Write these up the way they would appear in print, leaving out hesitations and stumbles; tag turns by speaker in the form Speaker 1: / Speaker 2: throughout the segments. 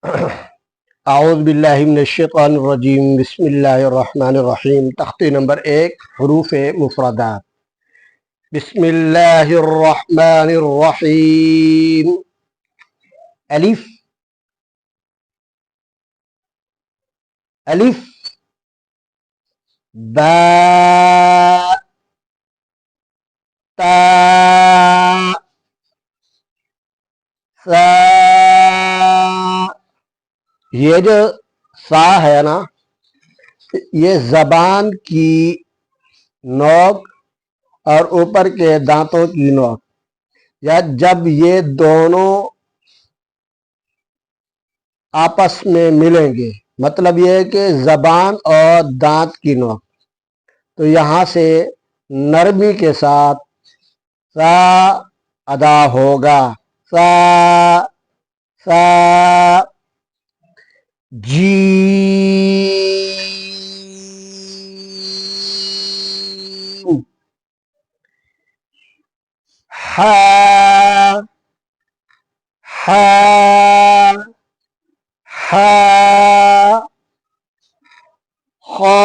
Speaker 1: اعوذ باللہ من الشیطان الرجیم بسم اللہ الرحمن الرحیم تختی نمبر 1 حروف مفردات بسم اللہ الرحمن الرحیم الف الف با تا سا یہ جو سا ہے نا یہ زبان کی نوک اور اوپر کے دانتوں کی نوک یا جب یہ دونوں آپس میں ملیں گے مطلب یہ ہے کہ زبان اور دانت کی نوک تو یہاں سے نرمی کے ساتھ سا ادا ہوگا سا سا جیم ہا ہا ہا خا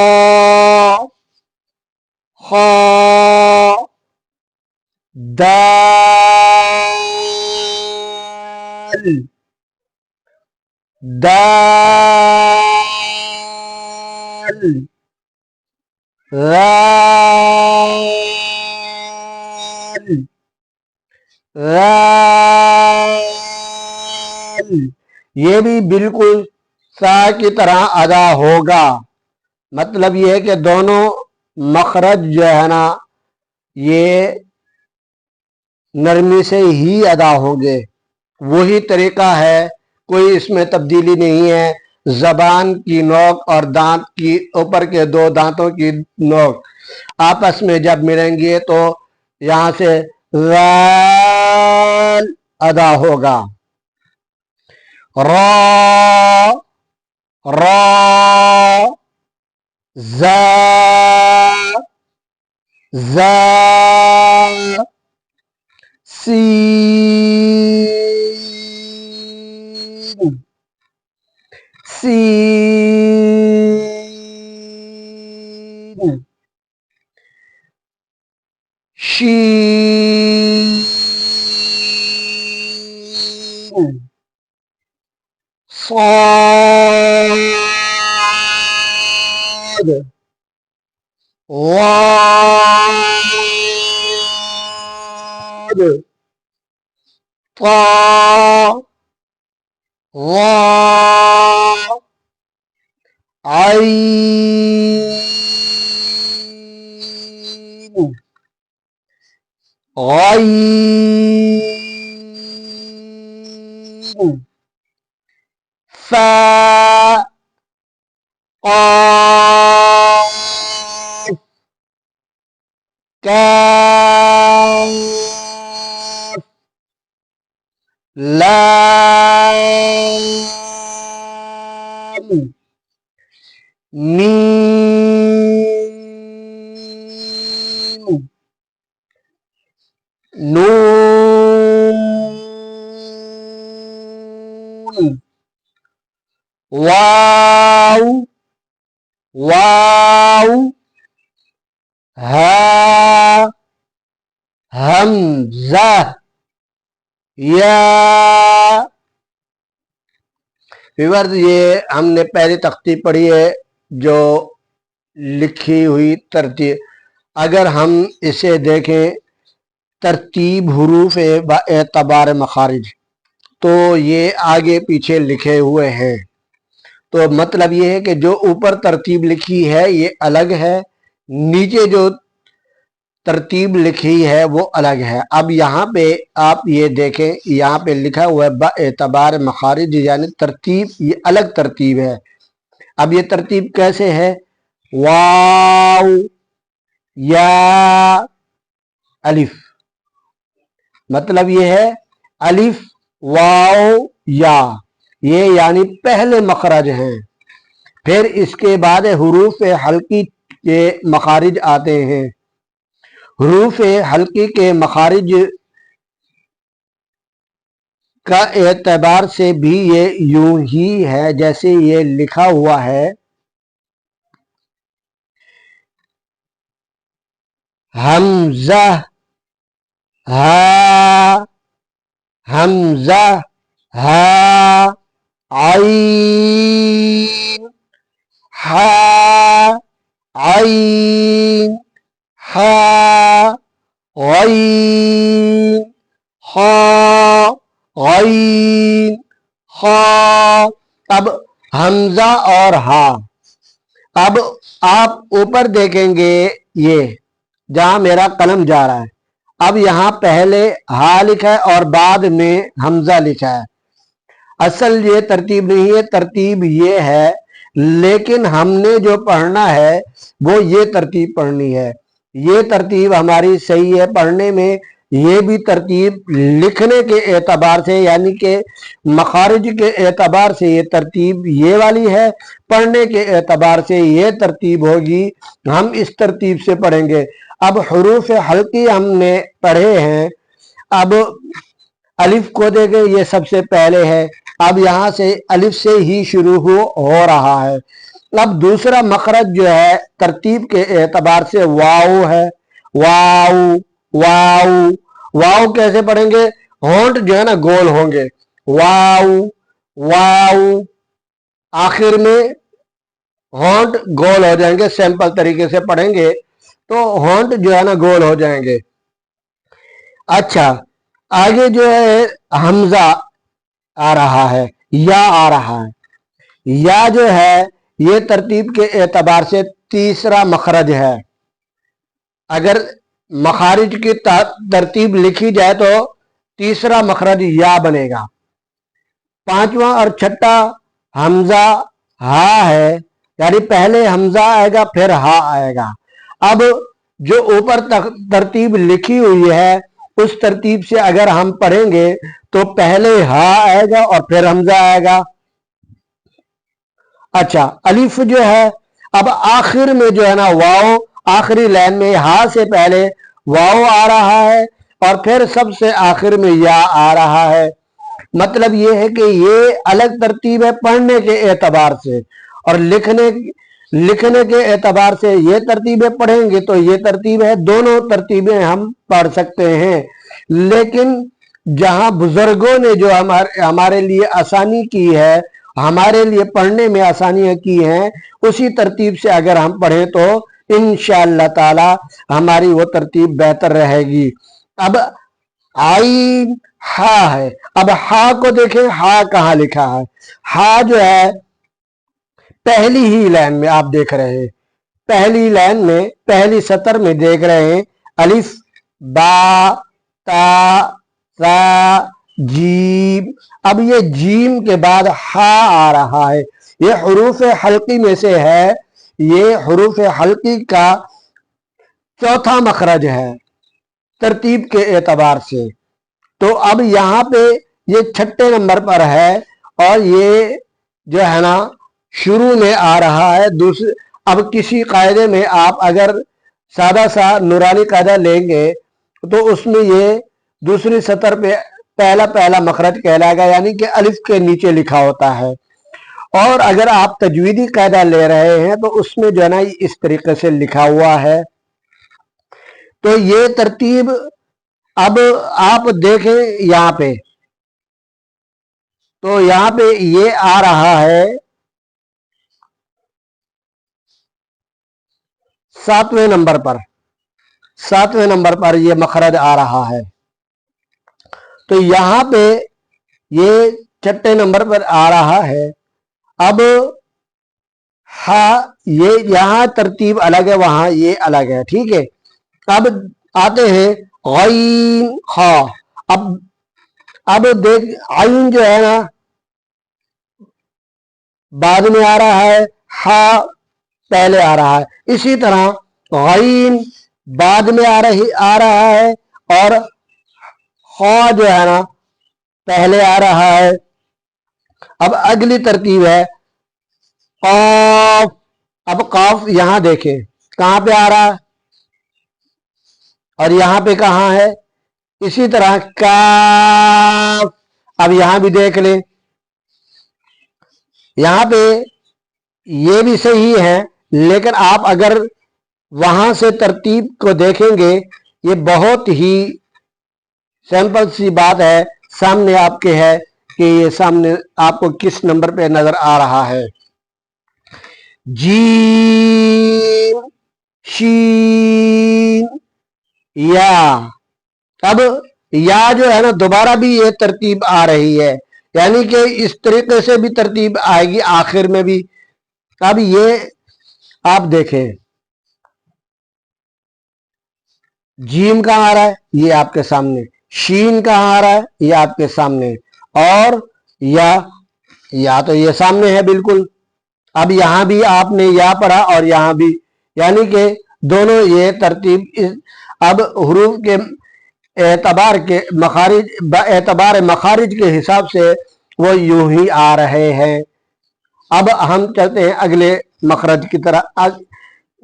Speaker 1: خا دال دال رال رال یہ بھی بالکل سا کی طرح ادا ہوگا مطلب یہ ہے کہ دونوں مخرج جو ہے نا یہ نرمی سے ہی ادا ہوں گے وہی طریقہ ہے کوئی اس میں تبدیلی نہیں ہے زبان کی نوک اور دانت کی اوپر کے دو دانتوں کی نوک آپس میں جب ملیں گے تو یہاں سے رال ادا ہوگا را را زا زا سین سین شین صاد ضاد طا ظا عین غین فا قاف کاف لام میم نون واو واو ہا حمزہ یا ویورز یہ ہم نے پہلی تختی پڑھی ہے جو لکھی ہوئی ترتیب اگر ہم اسے دیکھیں ترتیب حروف اعتبار مخارج تو یہ آگے پیچھے لکھے ہوئے ہیں تو مطلب یہ ہے کہ جو اوپر ترتیب لکھی ہے یہ الگ ہے نیچے جو ترتیب لکھی ہے وہ الگ ہے اب یہاں پہ آپ یہ دیکھیں یہاں پہ لکھا ہوا ہے باعتبار مخارج یعنی ترتیب یہ الگ ترتیب ہے اب یہ ترتیب کیسے ہے واو یا الف مطلب یہ ہے الف واو یا یہ یعنی پہلے مخرج ہیں پھر اس کے بعد حروف حلقی کے مخارج آتے ہیں حروف حلقی کے مخارج का एतबार से भी ये यूं ही है जैसे ये लिखा हुआ है। हमजा हा, हमजा हा, आइन हा, आइन हा, गईन हा, गईन हा। अब हमजा और हा। अब आप ऊपर देखेंगे, ये जहां मेरा कलम जा रहा है, अब यहां पहले हा लिखा है और बाद में हमजा लिखा है। असल ये तरतीब नहीं है, तरतीब ये है, लेकिन हमने जो पढ़ना है वो ये तरतीब पढ़नी है। ये तरतीब हमारी सही है पढ़ने में। ये भी तरतीब लिखने के एतबार से, यानी कि मखारिज के एतबार से ये तरतीब ये वाली है, पढ़ने के एतबार से ये तरतीब होगी। हम इस तरतीब से पढ़ेंगे। अब हुरूफ हल्की हमने पढ़े हैं। अब अलिफ को देखें, ये सबसे पहले है। अब यहां से अलिफ से ही शुरू हो रहा है। अब दूसरा मखरज जो है तरतीब के एतबार से वाव है। वाव, वाव, वाव कैसे पढ़ेंगे? होंठ जो है ना गोल होंगे। वाव, वाव, आखिर में होंठ गोल हो जाएंगे। सिंपल तरीके से पढ़ेंगे तो होंठ जो है ना गोल हो जाएंगे। अच्छा, आगे जो है हमजा आ रहा है, या आ रहा है। या जो है ये तरतीब के एतबार से तीसरा मखरज है। अगर मखारिज की तरतीब लिखी जाए तो तीसरा मखरज या बनेगा। पांचवा और छठा हमजा हा है, यानी पहले हमजा आएगा फिर हा आएगा। अब जो ऊपर तरतीब लिखी हुई है उस तरतीब से अगर हम पढ़ेंगे तो पहले हा आएगा और फिर हमजा आएगा। अच्छा, अलिफ जो है, अब आखिर में जो है ना वाव, आखिरी लाइन में हा से पहले वाव आ रहा है और फिर सबसे आखिर में या आ रहा है। मतलब ये है कि ये अलग तरतीब है पढ़ने के एतबार से, और लिखने के एतबार से ये तरतीबें पढ़ेंगे तो ये तरतीब है। दोनों तरतीबें हम पढ़ सकते हैं, लेकिन जहां बुजुर्गों ने जो हमारे लिए आसानी की है, हमारे लिए पढ़ने में आसानियां की हैं, उसी तरतीब से अगर हम पढ़ें तो इंशाअल्लाह ताला हमारी वो तरतीब बेहतर रहेगी। अब आइन हा है। अब हा को देखें, हा कहाँ लिखा है? हा जो है पहली ही लाइन में आप देख रहे हैं, पहली लाइन में पहली सतर में देख रहे हैं, अलिफ बा ता सा जीम। अब ये जीम के बाद हा आ रहा है। ये हुरूफ हल्की में से है, ये हुरूफ हल्की का चौथा मखरज है तरतीब के एतबार से। तो अब यहाँ पे ये छठे नंबर पर है और ये जो है ना शुरू में आ रहा है। दूसरे, अब किसी कायदे में आप अगर सादा सा नूरानी कायदा लेंगे तो उसमें ये दूसरी सतर पे पहला पहला मखरज कहलाएगा, यानी कि अलिफ के नीचे लिखा होता है। और अगर आप तजवीदी कायदा ले रहे हैं तो उसमें जो है ना इस तरीके से लिखा हुआ है। तो ये तरतीब अब आप देखें यहाँ पे, तो यहाँ पे ये आ रहा है सातवें नंबर पर, सातवें नंबर पर ये मखरज आ रहा है। तो यहाँ पे ये छठे नंबर पर आ रहा है। अब हा, ये यहाँ तरतीब अलग है, वहां ये अलग है, ठीक है। अब आते हैं गईन हा। अब देख, आइन जो है ना बाद में आ रहा है, हा पहले आ रहा है। इसी तरह गईन बाद में आ रहा है और हा जो है ना पहले आ रहा है। अब अगली तरतीब है काफ। अब काफ यहां देखें कहां पे आ रहा है और यहां पे कहां है। इसी तरह काफ, अब यहां भी देख लें, यहां पे ये भी सही है, लेकिन आप अगर वहां से तरतीब को देखेंगे, ये बहुत ही सिंपल सी बात है, सामने आपके है कि ये सामने आपको किस नंबर पे नजर आ रहा है। जीम, शीन, या। अब या जो है ना, दोबारा भी ये तरतीब आ रही है, यानी कि इस तरीके से भी तरतीब आएगी आखिर में भी। अब ये आप देखें, जीम कहां आ रहा है, ये आपके सामने। शीन कहां आ रहा है, ये आपके सामने। और या तो ये सामने है बिल्कुल। अब यहां भी आपने या पढ़ा और यहां भी, यानी कि दोनों ये तरतीब अब हुरूफ के एतबार के मखारिज, एतबार मखारिज के हिसाब से वो यूं ही आ रहे हैं। अब हम चलते हैं अगले मखरज की तरफ,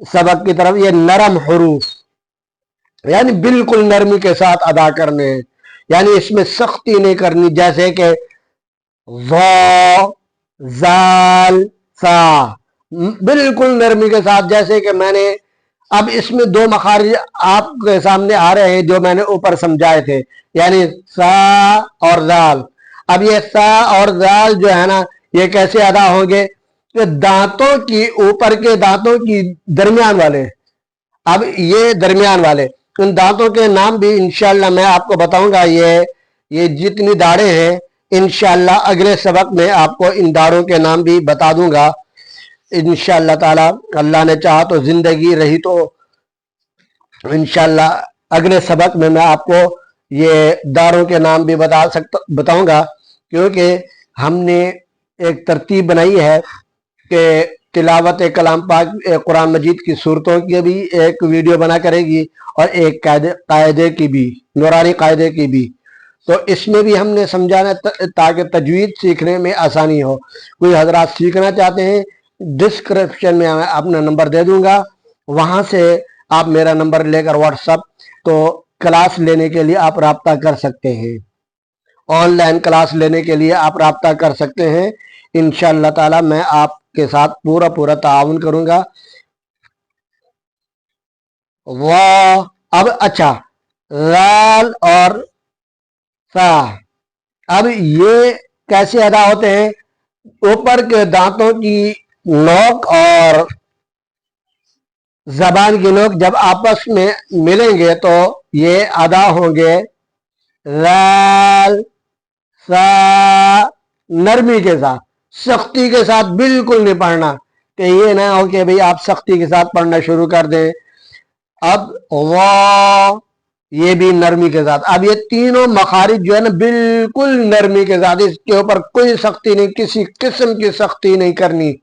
Speaker 1: सबक की तरफ। ये नरम हुरूफ, यानी बिल्कुल नरमी के साथ अदा करने हैं, यानी इसमें सख्ती नहीं करनी, जैसे कि ज़ा, ज़ाल, सा, बिल्कुल नरमी के साथ। जैसे कि मैंने अब इसमें दो मखारिज आपके सामने आ रहे हैं जो मैंने ऊपर समझाए थे, यानी सा और जाल। अब ये सा और जाल जो है ना, ये कैसे अदा होंगे, कि दांतों की, ऊपर के दांतों की दरमियान वाले, अब ये दरमियान वाले, उन दांतों के नाम भी इंशाल्लाह मैं आपको बताऊंगा। ये जितनी दाढ़ें हैं, इंशाल्लाह अगले सबक में आपको इन दाढ़ों के नाम भी बता दूंगा इंशाल्लाह ताला। अल्लाह ने चाहा तो, जिंदगी रही तो इंशाल्लाह अगले सबक में मैं आपको ये दाढ़ों के नाम भी बताऊंगा, क्योंकि हमने एक तरतीब बनाई है कि तिलावत कलाम पाक कुरान मजीद की सूरतों की भी एक वीडियो बना करेगी और एक कायदे की भी, नूरानी कायदे की भी। तो इसमें भी हमने समझाना ताकि तजवीद सीखने में आसानी हो। कोई हजरात सीखना चाहते हैं, डिस्क्रिप्शन में मैं अपना नंबर दे दूंगा, वहां से आप मेरा नंबर लेकर व्हाट्सएप तो क्लास लेने के लिए आप राब्ता कर सकते हैं, ऑनलाइन क्लास लेने के लिए आप राब्ता कर सकते हैं। इंशाअल्लाह ताला मैं आपके साथ पूरा ताउन करूंगा। वाह, अब अच्छा, लाल और सा, अब ये कैसे अदा होते हैं, ऊपर के दांतों की नोक और जबान की नोक जब आपस में मिलेंगे तो ये अदा होंगे लाल, सा, नरमी के साथ, सख्ती के साथ बिल्कुल नहीं पढ़ना, कि ये ना हो कि भाई आप सख्ती के साथ पढ़ना शुरू कर दें। अब वाह, ये भी नरमी के साथ। अब ये तीनों मखारिज जो है ना, बिल्कुल नरमी के साथ, इसके ऊपर कोई सख्ती नहीं, किसी किस्म की सख्ती नहीं करनी।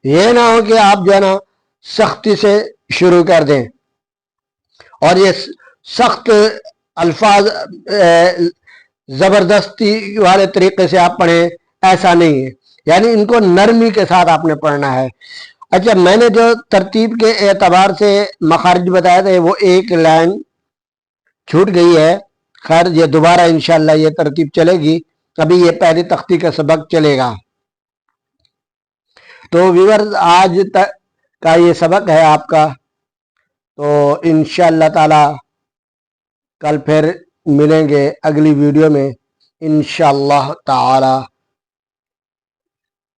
Speaker 1: ये ना हो कि आप जो है ना सख्ती से शुरू कर दें और ये सख्त अल्फाज जबरदस्ती वाले तरीके से आप पढ़ें, ऐसा नहीं है, यानी इनको नरमी के साथ आपने पढ़ना है। अच्छा, मैंने जो तरतीब के एतबार से मखारिज बताया था वो एक लाइन छूट गई है, खैर ये दोबारा इंशाल्लाह ये तरतीब चलेगी, अभी ये पहली तख्ती का सबक चलेगा। तो व्यूअर्स, आज तक का ये सबक है आपका, तो इंशाल्लाह ताला कल फिर मिलेंगे अगली वीडियो में इंशाल्लाह ताला।